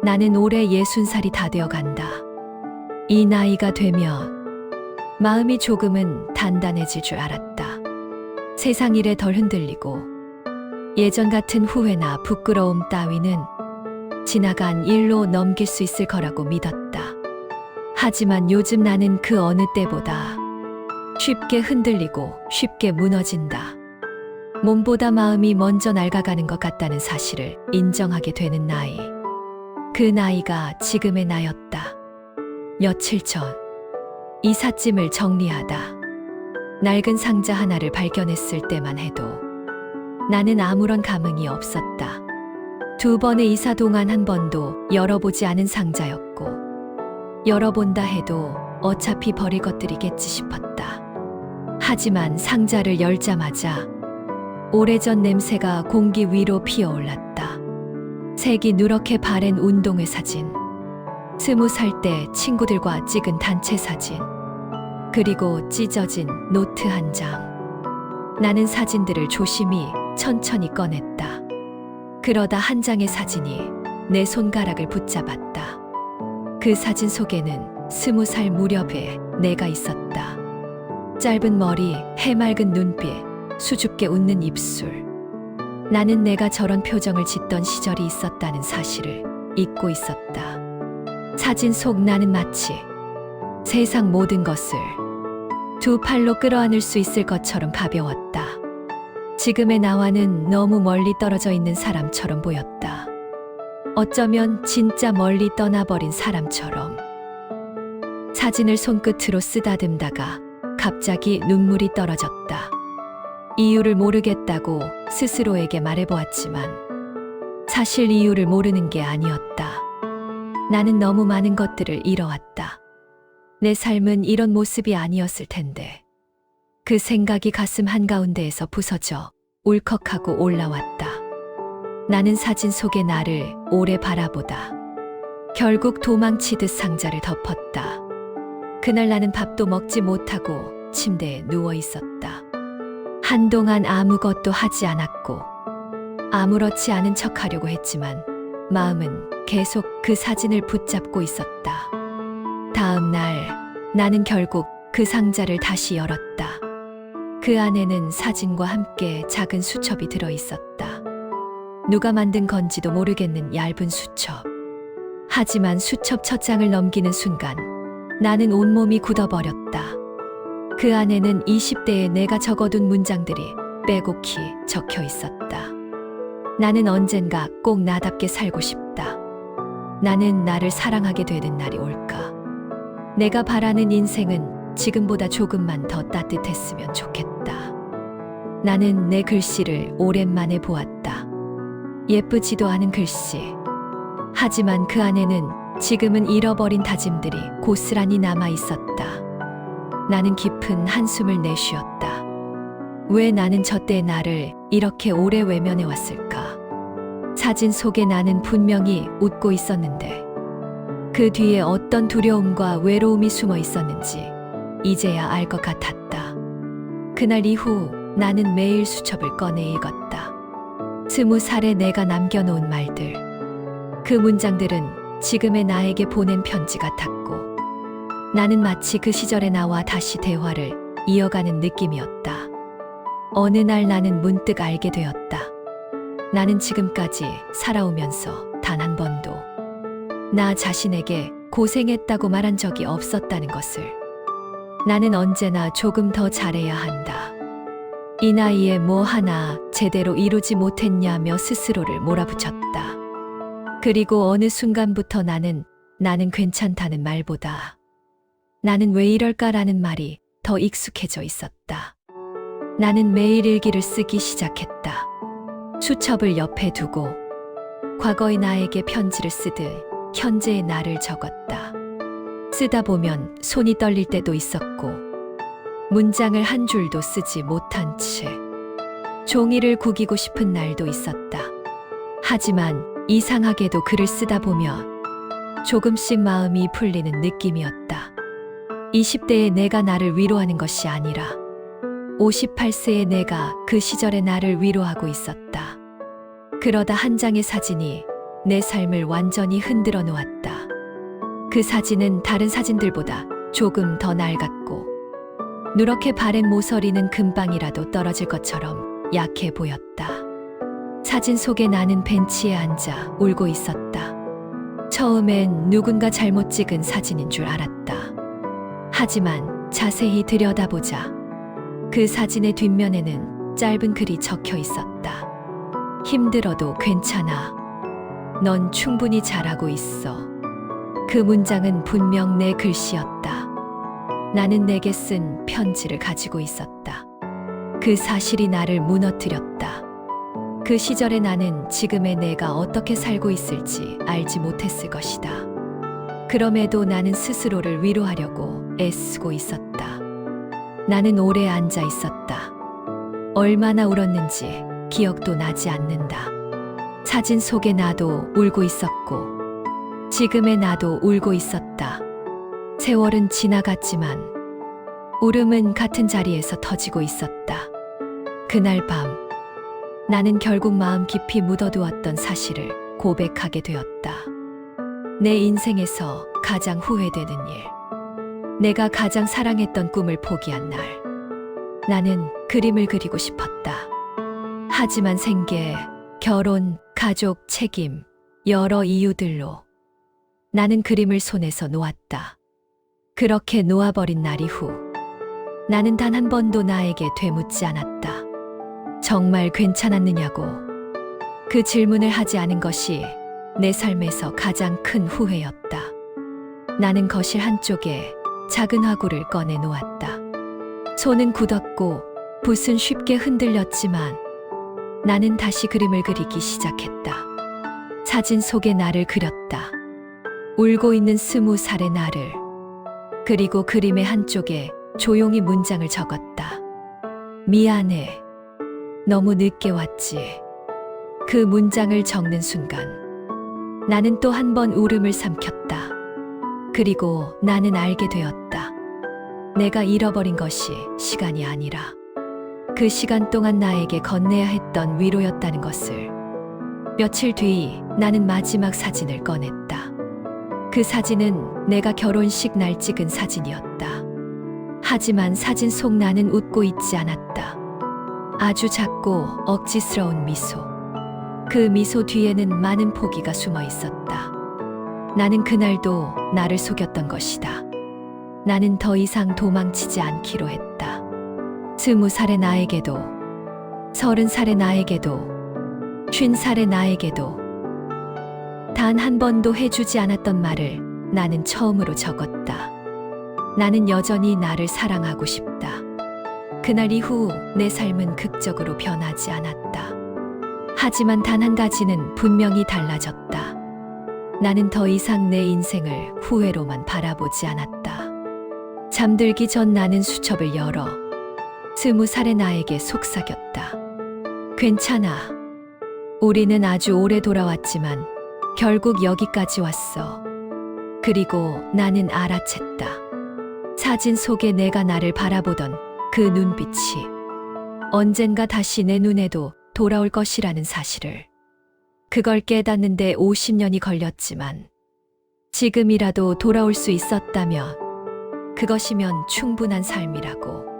나는 올해 60살이 다 되어 간다. 이 나이가 되면 마음이 조금은 단단해질 줄 알았다. 세상 일에 덜 흔들리고 예전 같은 후회나 부끄러움 따위는 지나간 일로 넘길 수 있을 거라고 믿었다. 하지만 요즘 나는 그 어느 때보다 쉽게 흔들리고 쉽게 무너진다. 몸보다 마음이 먼저 낡아가는 것 같다는 사실을 인정하게 되는 나이. 그 나이가 지금의 나였다. 며칠 전 이삿짐을 정리하다 낡은 상자 하나를 발견했을 때만 해도 나는 아무런 감흥이 없었다. 2번의 이사 동안 한 번도 열어보지 않은 상자였고 열어본다 해도 어차피 버릴 것들이겠지 싶었다. 하지만 상자를 열자마자 오래전 냄새가 공기 위로 피어올랐다. 색이 누렇게 바랜 운동회 사진, 20살 때 친구들과 찍은 단체 사진, 그리고 찢어진 노트 한 장. 나는 사진들을 조심히 천천히 꺼냈다. 그러다 한 장의 사진이 내 손가락을 붙잡았다. 그 사진 속에는 20살 무렵에 내가 있었다. 짧은 머리, 해맑은 눈빛, 수줍게 웃는 입술. 나는 내가 저런 표정을 짓던 시절이 있었다는 사실을 잊고 있었다. 사진 속 나는 마치 세상 모든 것을 2팔로 끌어안을 수 있을 것처럼 가벼웠다. 지금의 나와는 너무 멀리 떨어져 있는 사람처럼 보였다. 어쩌면 진짜 멀리 떠나버린 사람처럼. 사진을 손끝으로 쓰다듬다가 갑자기 눈물이 떨어졌다. 이유를 모르겠다고 스스로에게 말해보았지만 사실 이유를 모르는 게 아니었다. 나는 너무 많은 것들을 잃어왔다. 내 삶은 이런 모습이 아니었을 텐데. 그 생각이 가슴 한가운데에서 부서져 울컥하고 올라왔다. 나는 사진 속의 나를 오래 바라보다 결국 도망치듯 상자를 덮었다. 그날 나는 밥도 먹지 못하고 침대에 누워 있었다. 한동안 아무것도 하지 않았고 아무렇지 않은 척하려고 했지만 마음은 계속 그 사진을 붙잡고 있었다. 다음 날 나는 결국 그 상자를 다시 열었다. 그 안에는 사진과 함께 작은 수첩이 들어 있었다. 누가 만든 건지도 모르겠는 얇은 수첩. 하지만 수첩 첫 장을 넘기는 순간 나는 온몸이 굳어버렸다. 그 안에는 20대에 내가 적어둔 문장들이 빼곡히 적혀 있었다. 나는 언젠가 꼭 나답게 살고 싶다. 나는 나를 사랑하게 되는 날이 올까? 내가 바라는 인생은 지금보다 조금만 더 따뜻했으면 좋겠다. 나는 내 글씨를 오랜만에 보았다. 예쁘지도 않은 글씨. 하지만 그 안에는 지금은 잃어버린 다짐들이 고스란히 남아 있었다. 나는 깊은 한숨을 내쉬었다. 왜 나는 저때의 나를 이렇게 오래 외면해 왔을까? 사진 속에 나는 분명히 웃고 있었는데 그 뒤에 어떤 두려움과 외로움이 숨어 있었는지 이제야 알 것 같았다. 그날 이후 나는 매일 수첩을 꺼내 읽었다. 20살에 내가 남겨놓은 말들. 그 문장들은 지금의 나에게 보낸 편지 같았고 나는 마치 그 시절의 나와 다시 대화를 이어가는 느낌이었다. 어느 날 나는 문득 알게 되었다. 나는 지금까지 살아오면서 단 한 번도 나 자신에게 고생했다고 말한 적이 없었다는 것을. 나는 언제나 조금 더 잘해야 한다. 이 나이에 뭐 하나 제대로 이루지 못했냐며 스스로를 몰아붙였다. 그리고 어느 순간부터 나는 괜찮다는 말보다 나는 왜 이럴까라는 말이 더 익숙해져 있었다. 나는 매일 일기를 쓰기 시작했다. 수첩을 옆에 두고 과거의 나에게 편지를 쓰듯 현재의 나를 적었다. 쓰다 보면 손이 떨릴 때도 있었고 문장을 한 줄도 쓰지 못한 채 종이를 구기고 싶은 날도 있었다. 하지만 이상하게도 글을 쓰다 보면 조금씩 마음이 풀리는 느낌이었다. 20대의 내가 나를 위로하는 것이 아니라 58세의 내가 그 시절의 나를 위로하고 있었다. 그러다 한 장의 사진이 내 삶을 완전히 흔들어 놓았다. 그 사진은 다른 사진들보다 조금 더 낡았고 누렇게 바랜 모서리는 금방이라도 떨어질 것처럼 약해 보였다. 사진 속에 나는 벤치에 앉아 울고 있었다. 처음엔 누군가 잘못 찍은 사진인 줄 알았다. 하지만 자세히 들여다보자 그 사진의 뒷면에는 짧은 글이 적혀 있었다. 힘들어도 괜찮아. 넌 충분히 잘하고 있어. 그 문장은 분명 내 글씨였다. 나는 내게 쓴 편지를 가지고 있었다. 그 사실이 나를 무너뜨렸다. 그 시절에 나는 지금의 내가 어떻게 살고 있을지 알지 못했을 것이다. 그럼에도 나는 스스로를 위로하려고 애쓰고 있었다. 나는 오래 앉아 있었다. 얼마나 울었는지 기억도 나지 않는다. 사진 속의 나도 울고 있었고 지금의 나도 울고 있었다. 세월은 지나갔지만 울음은 같은 자리에서 터지고 있었다. 그날 밤 나는 결국 마음 깊이 묻어두었던 사실을 고백하게 되었다. 내 인생에서 가장 후회되는 일. 내가 가장 사랑했던 꿈을 포기한 날. 나는 그림을 그리고 싶었다. 하지만 생계, 결혼, 가족, 책임, 여러 이유들로 나는 그림을 손에서 놓았다. 그렇게 놓아버린 날 이후 나는 단 한 번도 나에게 되묻지 않았다. 정말 괜찮았느냐고. 그 질문을 하지 않은 것이 내 삶에서 가장 큰 후회였다. 나는 거실 한쪽에 작은 화구를 꺼내 놓았다. 손은 굳었고 붓은 쉽게 흔들렸지만 나는 다시 그림을 그리기 시작했다. 사진 속의 나를 그렸다. 울고 있는 20살의 나를. 그리고 그림의 한쪽에 조용히 문장을 적었다. 미안해. 너무 늦게 왔지. 그 문장을 적는 순간 나는 또 한 번 울음을 삼켰다. 그리고 나는 알게 되었다. 내가 잃어버린 것이 시간이 아니라 그 시간 동안 나에게 건네야 했던 위로였다는 것을. 며칠 뒤 나는 마지막 사진을 꺼냈다. 그 사진은 내가 결혼식 날 찍은 사진이었다. 하지만 사진 속 나는 웃고 있지 않았다. 아주 작고 억지스러운 미소. 그 미소 뒤에는 많은 포기가 숨어 있었다. 나는 그날도 나를 속였던 것이다. 나는 더 이상 도망치지 않기로 했다. 20살의 나에게도, 30살의 나에게도, 50살의 나에게도 단 한 번도 해주지 않았던 말을 나는 처음으로 적었다. 나는 여전히 나를 사랑하고 싶다. 그날 이후 내 삶은 극적으로 변하지 않았다. 하지만 단 한 가지는 분명히 달라졌다. 나는 더 이상 내 인생을 후회로만 바라보지 않았다. 잠들기 전 나는 수첩을 열어 20살의 나에게 속삭였다. 괜찮아. 우리는 아주 오래 돌아왔지만 결국 여기까지 왔어. 그리고 나는 알아챘다. 사진 속에 내가 나를 바라보던 그 눈빛이 언젠가 다시 내 눈에도 돌아올 것이라는 사실을. 그걸 깨닫는데 50년이 걸렸지만 지금이라도 돌아올 수 있었다면 그것이면 충분한 삶이라고.